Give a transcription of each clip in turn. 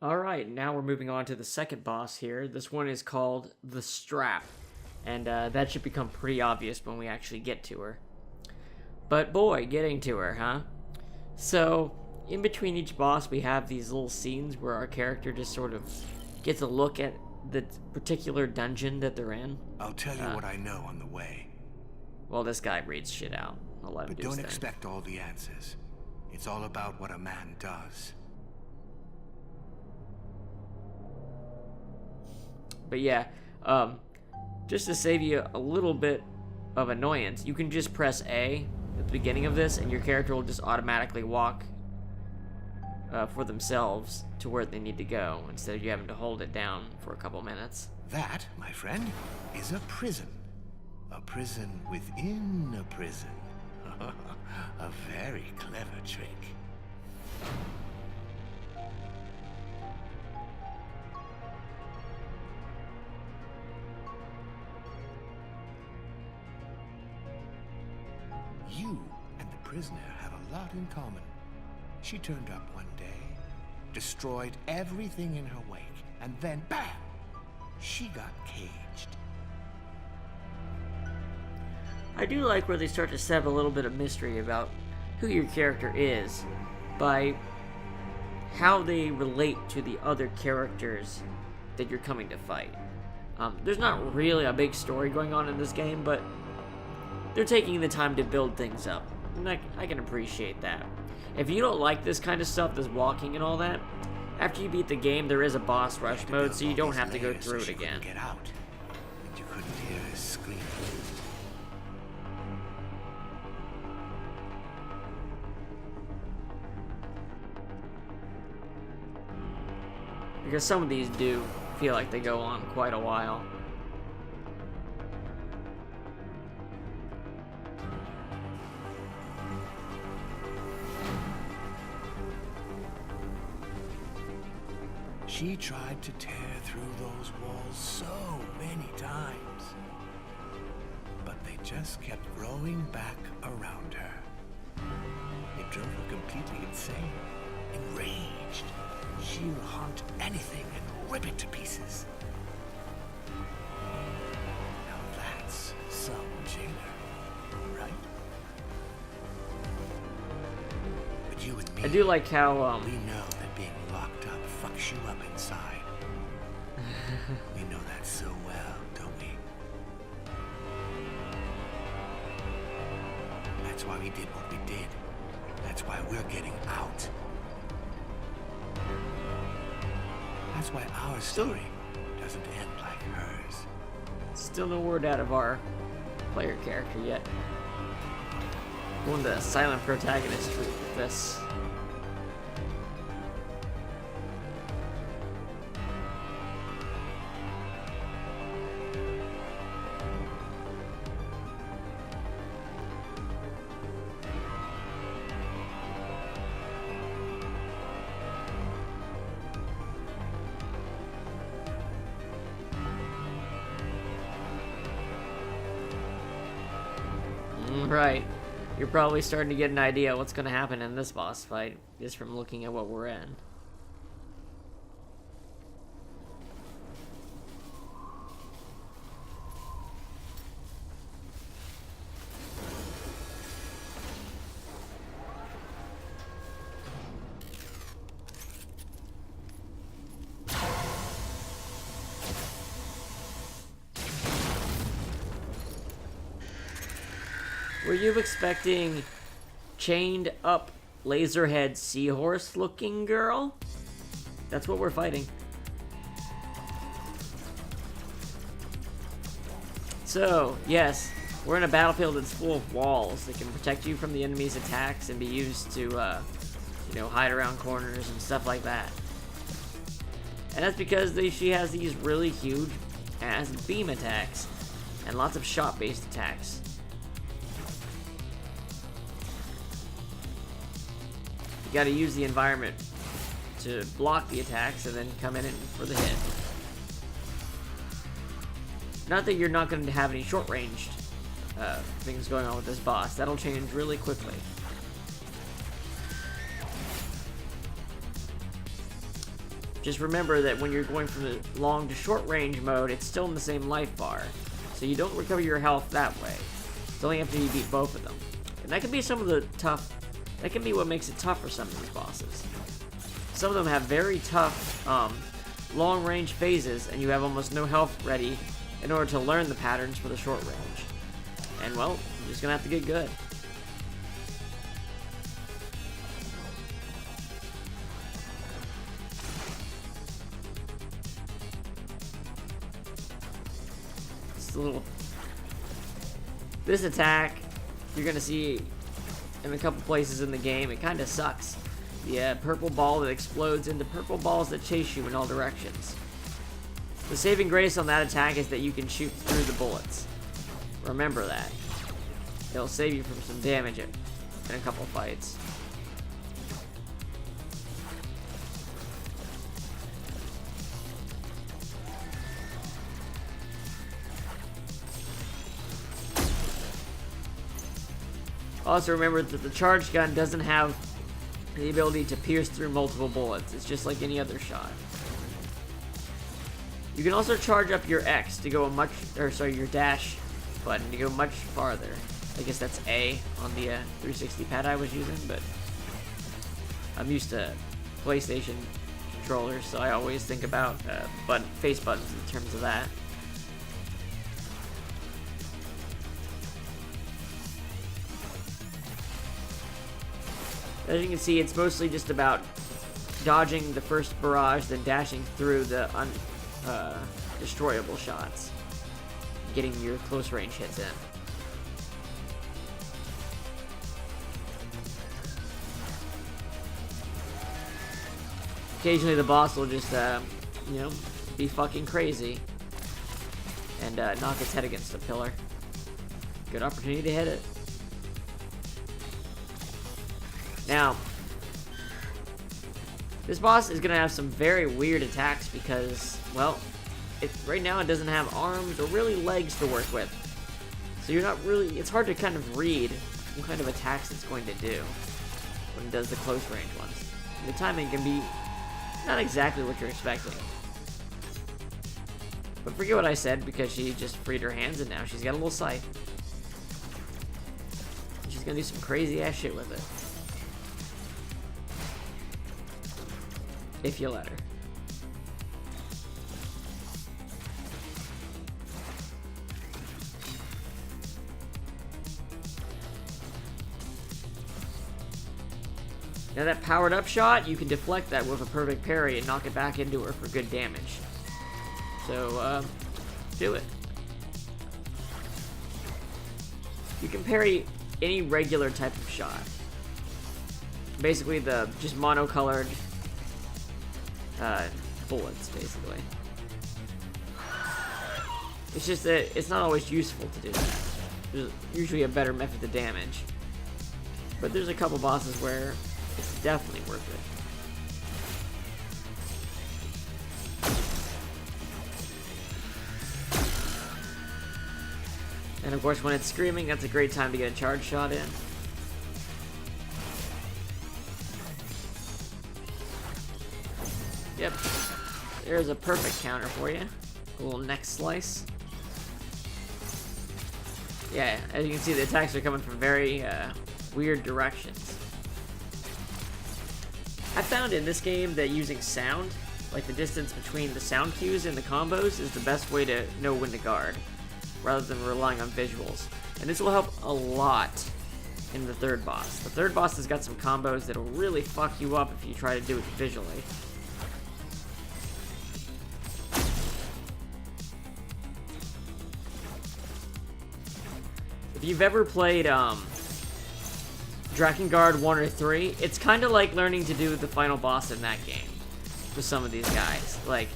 Alright, now we're moving on to the second boss here. This one is called the Strap, and that should become pretty obvious when we actually get to her. But boy, getting to her, huh? So, in between each boss, we have these little scenes where our character just sort of gets a look at the particular dungeon that they're in. I'll tell you what I know on the way. Well, this guy reads shit out. I'll let him But do his don't thing. expect all the answers. It's all about what a man does. But yeah, just to save you a little bit of annoyance, you can just press A at the beginning of this, and your character will just automatically walk for themselves to where they need to go, instead of you having to hold it down for a couple minutes. That, my friend, is a prison. A prison within a prison. A very clever trick. You and the prisoner have a lot in common. She turned up one day, destroyed everything in her wake, and then, bam! She got caged. I do like where they start to set up a little bit of mystery about who your character is by how they relate to the other characters that you're coming to fight. There's not really a big story going on in this game, but they're taking the time to build things up, and I can appreciate that. If you don't like this kind of stuff, this walking and all that, after you beat the game, there is a boss rush mode, so you don't have to go through it again. Get out, and you couldn't hear her scream. Because some of these do feel like they go on quite a while. She tried to tear through those walls so many times, but they just kept growing back around her. It drove her completely insane. Enraged, she will hunt anything and rip it to pieces. Now that's some jailer, right? But you and me, I do like how, we know that being locked up fucks you up inside. We know that so well, don't we? That's why we did what we did. That's why we're getting out. That's why our story doesn't end like hers. still no word out of our player character yet. Going the silent protagonist route with this. Right. You're probably starting to get an idea what's going to happen in this boss fight, just from looking at what we're in. Were you expecting chained up laserhead seahorse looking girl? That's what we're fighting. So, yes, we're in a battlefield that's full of walls that can protect you from the enemy's attacks and be used to, hide around corners and stuff like that. And that's because she has these really huge ass beam attacks and lots of shot-based attacks. You gotta use the environment to block the attacks and then come in for the hit. Not that you're not going to have any short-ranged things going on with this boss. That'll change really quickly. just remember that when you're going from the long to short range mode, it's still in the same life bar. So you don't recover your health that way. It's only after you beat both of them. And that can be that can be what makes it tough for some of these bosses. Some of them have very tough, long range phases, and you have almost no health ready in order to learn the patterns for the short range. And well, you're just gonna have to get good. This attack you're gonna see in a couple places in the game. It kind of sucks. The purple ball that explodes into purple balls that chase you in all directions. The saving grace on that attack is that you can shoot through the bullets. Remember that. It'll save you from some damage in a couple fights. Also remember that the charge gun doesn't have the ability to pierce through multiple bullets. It's just like any other shot. You can also charge up your X to go your dash button to go much farther. I guess that's A on the 360 pad I was using, but I'm used to PlayStation controllers, so I always think about face buttons in terms of that. As you can see, it's mostly just about dodging the first barrage, then dashing through the destroyable shots, getting your close range hits in. Occasionally the boss will just, be fucking crazy and knock its head against a pillar. Good opportunity to hit it. Now, this boss is going to have some very weird attacks because, well, right now it doesn't have arms or really legs to work with. So it's hard to kind of read what kind of attacks it's going to do when it does the close range ones. And the timing can be not exactly what you're expecting. But forget what I said because she just freed her hands and now she's got a little scythe. She's going to do some crazy ass shit with it. If you let her. Now that powered up shot, you can deflect that with a perfect parry and knock it back into her for good damage. So, do it. You can parry any regular type of shot. Basically the just monocolored bullets, basically. It's just that it's not always useful to do that. There's usually a better method to damage. But there's a couple bosses where it's definitely worth it. And of course, when it's screaming, that's a great time to get a charge shot in. Yep, there's a perfect counter for you. A little neck slice. Yeah, as you can see, the attacks are coming from very weird directions. I found in this game that using sound, like the distance between the sound cues and the combos, is the best way to know when to guard, rather than relying on visuals. And this will help a lot in the third boss. The third boss has got some combos that'll really fuck you up if you try to do it visually. If you've ever played Drakengard 1 or 3, it's kind of like learning to do the final boss in that game with some of these guys. Like,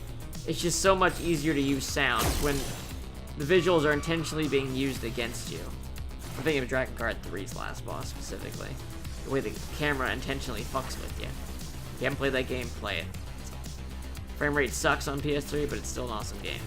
it's just so much easier to use sound when the visuals are intentionally being used against you. I'm thinking of Drakengard 3's last boss specifically. The way the camera intentionally fucks with you. If you haven't played that game, play it. Frame rate sucks on PS3, but it's still an awesome game.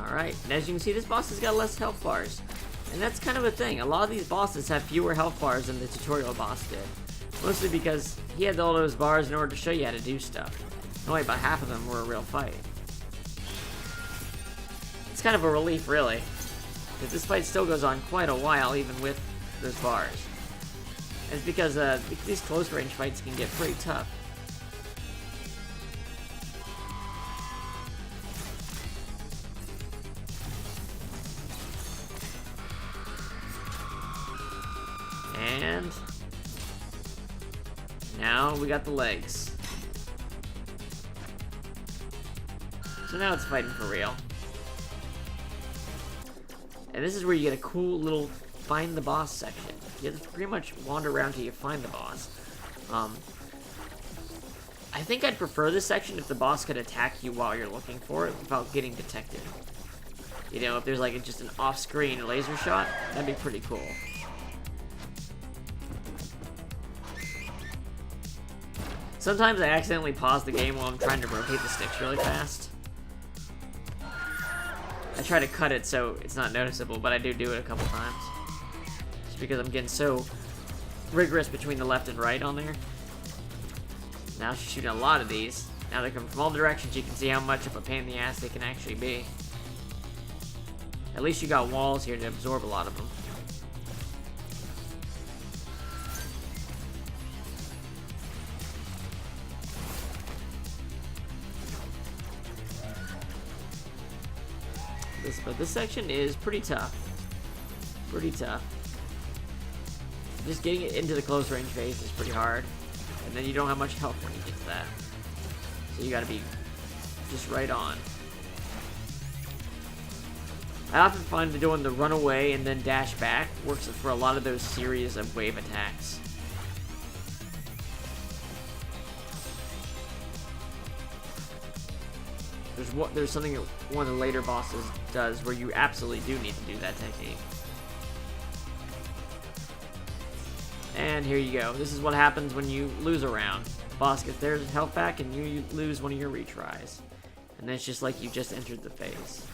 Alright, and as you can see, this boss has got less health bars. And that's kind of a thing. A lot of these bosses have fewer health bars than the tutorial boss did. Mostly because he had all those bars in order to show you how to do stuff. And only about half of them were a real fight. It's kind of a relief, really. Because this fight still goes on quite a while, even with those bars. And it's because these close range fights can get pretty tough. And now we got the legs. So now it's fighting for real. And this is where you get a cool little find the boss section. You have to pretty much wander around till you find the boss. I think I'd prefer this section if the boss could attack you while you're looking for it without getting detected. You know, if there's like just an off-screen laser shot, that'd be pretty cool. Sometimes I accidentally pause the game while I'm trying to rotate the sticks really fast. I try to cut it so it's not noticeable, but I do it a couple times. Just because I'm getting so rigorous between the left and right on there. Now she's shooting a lot of these. Now they're coming from all directions. You can see how much of a pain in the ass they can actually be. At least you got walls here to absorb a lot of them. But this section is pretty tough. Pretty tough. Just getting it into the close range phase is pretty hard. And then you don't have much health when you get to that. So you gotta be just right on. I often find that doing the run away and then dash back works for a lot of those series of wave attacks. There's something that one of the later bosses does where you absolutely do need to do that technique. And here you go. This is what happens when you lose a round. Boss gets their health back and you lose one of your retries. And then it's just like you just entered the phase.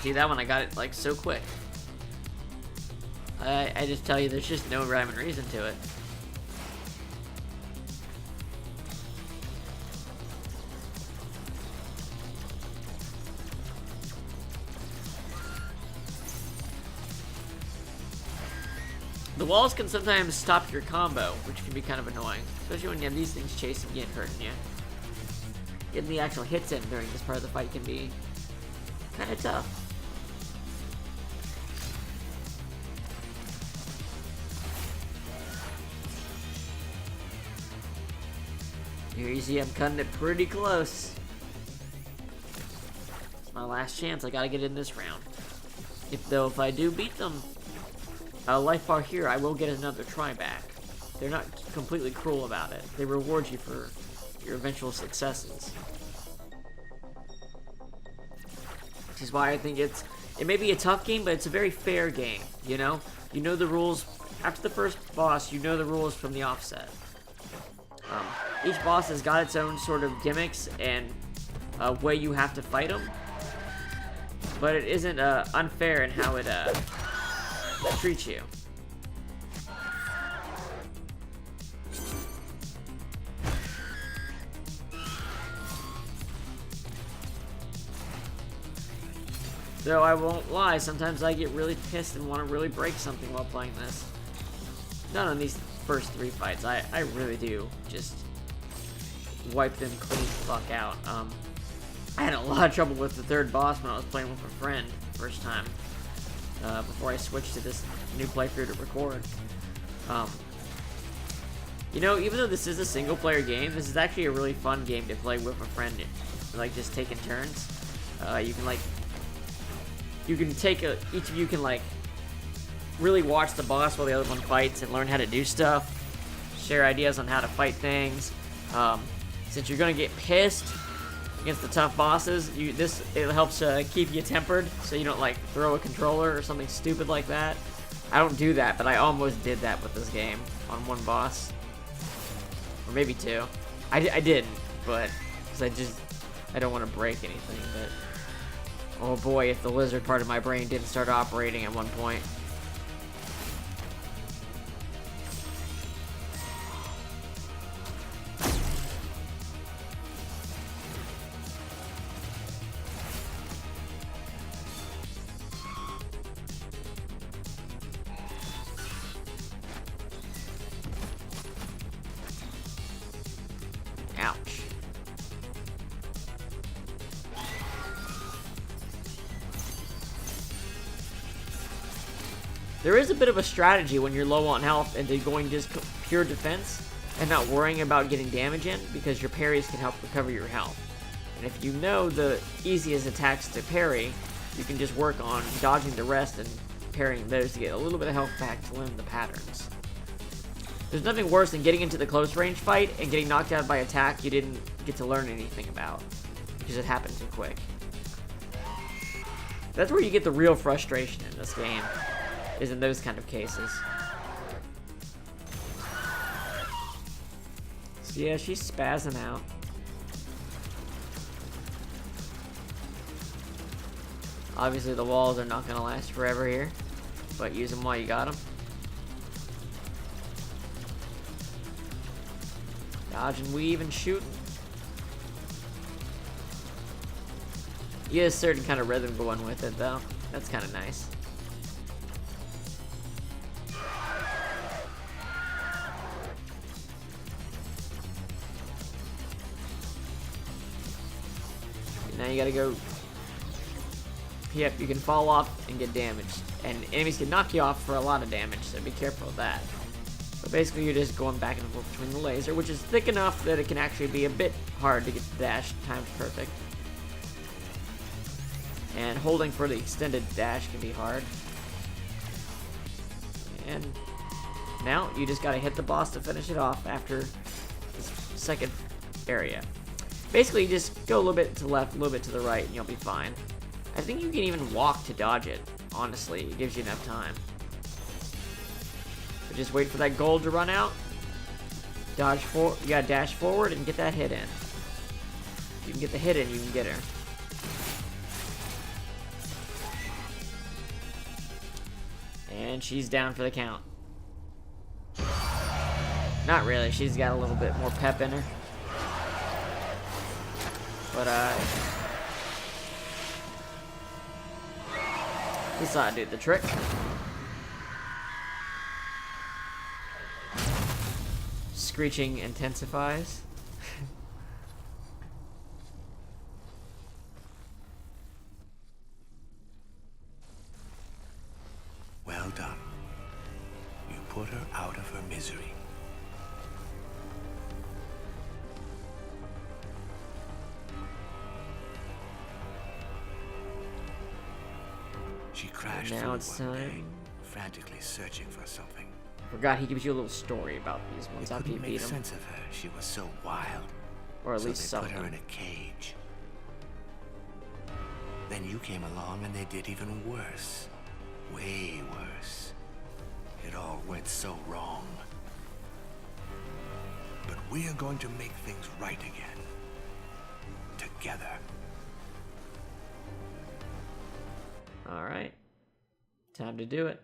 See, that one I got it like so quick. I just tell you, there's just no rhyme and reason to it. The walls can sometimes stop your combo, which can be kind of annoying, especially when you have these things chasing you and hurting you. Getting the actual hits in during this part of the fight can be kind of tough. Here you see I'm cutting it pretty close. It's my last chance. I gotta get in this round. If I do beat them, life bar here, I will get another try back. They're not completely cruel about it. They reward you for your eventual successes. Which is why I think it may be a tough game, but it's a very fair game, you know? You know the rules. After the first boss, you know the rules from the offset. Each boss has got its own sort of gimmicks and way you have to fight them. But it isn't unfair in how it treats you. Though I won't lie, sometimes I get really pissed and want to really break something while playing this. Not on these first 3 fights. I really do just wipe them clean the fuck out. I had a lot of trouble with the 3rd boss when I was playing with a friend first time. Before I switched to this new playthrough to record. You know, even though this is a single player game, this is actually a really fun game to play with a friend. Like, just taking turns. You can take each of you can, like, really watch the boss while the other one fights and learn how to do stuff. It's share ideas on how to fight things. Since you're gonna get pissed against the tough bosses, it helps keep you tempered, so you don't like throw a controller or something stupid like that. I don't do that, but I almost did that with this game on one boss, or maybe two. I didn't, but because I don't want to break anything. But oh boy, if the lizard part of my brain didn't start operating at one point. Ouch. There is a bit of a strategy when you're low on health into going just pure defense and not worrying about getting damage in, because your parries can help recover your health. And if you know the easiest attacks to parry, you can just work on dodging the rest and parrying those to get a little bit of health back to learn the patterns. There's nothing worse than getting into the close range fight and getting knocked out by attack you didn't get to learn anything about, because it happened too quick. That's where you get the real frustration in this game, is in those kind of cases. So yeah, she's spazzing out. Obviously the walls are not gonna last forever here, but use them while you got them. Dodge and weave and shoot. You get a certain kind of rhythm going with it, though. That's kind of nice. Now you gotta go. Yep, you can fall off and get damaged. And enemies can knock you off for a lot of damage, so be careful of that. But basically you're just going back and forth between the laser, which is thick enough that it can actually be a bit hard to get the dash timed perfect. And holding for the extended dash can be hard. And now you just gotta hit the boss to finish it off after this second area. Basically you just go a little bit to the left, a little bit to the right, and you'll be fine. I think you can even walk to dodge it, honestly. It gives you enough time. But just wait for that gold to run out. Dodge for you gotta dash forward and get that hit in. If you can get the hit in, you can get her. And she's down for the count. Not really, she's got a little bit more pep in her. But this ought to do the trick. Screeching intensifies. Well done. You put her out of her misery. She crashed Now through it's one day, time. frantically searching for something. Forgot he gives you a little story about these ones They after you couldn't beat make them. sense of her. She was so wild. Or at So least they put her something. in a cage. Then you came along and they did even worse. Way worse. It all went so wrong. But we are going to make things right again. Together. Alright. Time to do it.